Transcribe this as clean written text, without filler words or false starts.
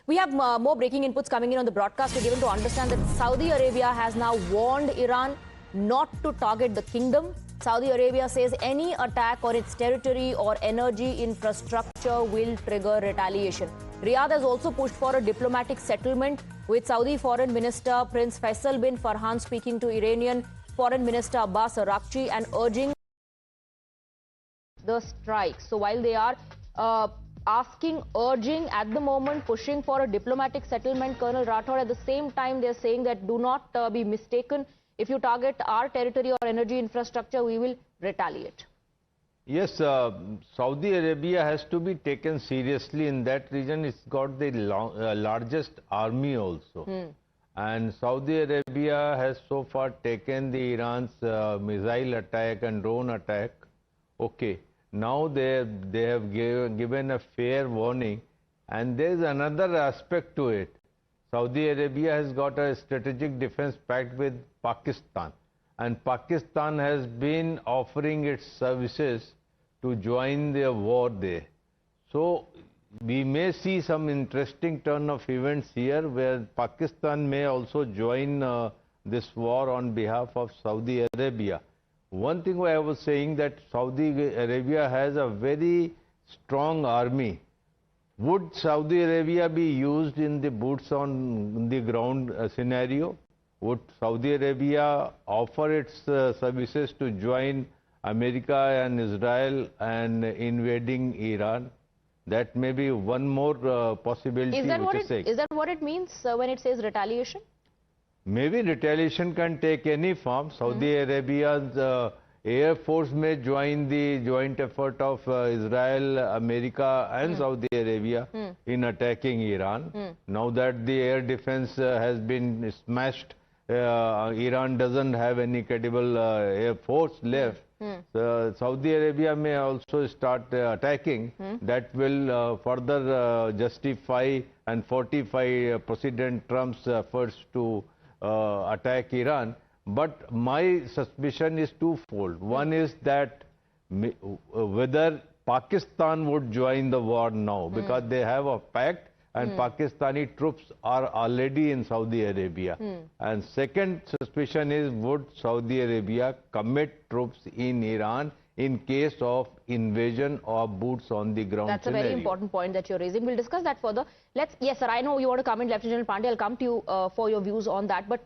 We have more breaking inputs coming in on the broadcast. We're given to understand that Saudi Arabia has now warned Iran not to target the kingdom. Saudi Arabia says any attack on its territory or energy infrastructure will trigger retaliation. Riyadh has also pushed for a diplomatic settlement, with Saudi Foreign Minister Prince Faisal bin Farhan speaking to Iranian Foreign Minister Abbas Araghchi and urging the strike. So while they are urging at the moment, pushing for a diplomatic settlement, Colonel Rathod, at the same time they're saying that do not be mistaken. If you target our territory or energy infrastructure, we will retaliate. Yes, Saudi Arabia has to be taken seriously in that region. It's got the largest army also. And Saudi Arabia has so far taken the Iran's missile attack and drone attack. Okay, now they have given a fair warning. And there's another aspect to it. Saudi Arabia has got a strategic defense pact with Pakistan, and Pakistan has been offering its services to join their war there. So we may see some interesting turn of events here, where Pakistan may also join this war on behalf of Saudi Arabia. One thing I was saying, that Saudi Arabia has a very strong army. Would Saudi Arabia be used in the boots on the ground scenario? Would Saudi Arabia offer its services to join America and Israel and invading Iran? That may be one more possibility. Is that what it means when it says retaliation? Maybe retaliation can take any form. Saudi Arabia's Air Force may join the joint effort of Israel, America and Saudi Arabia in attacking Iran. Now that the air defense has been smashed, Iran doesn't have any credible air force left. Saudi Arabia may also start attacking. That will further justify and fortify President Trump's efforts to attack Iran. But my suspicion is twofold. One is that whether Pakistan would join the war now, because they have a pact and Pakistani troops are already in Saudi Arabia. And second suspicion is, would Saudi Arabia commit troops in Iran in case of invasion or boots on the ground That's scenario. A very important point that you're raising. We'll discuss that further. Yes, sir, I know you want to comment, Lieutenant General Pandey. I'll come to you for your views on that. But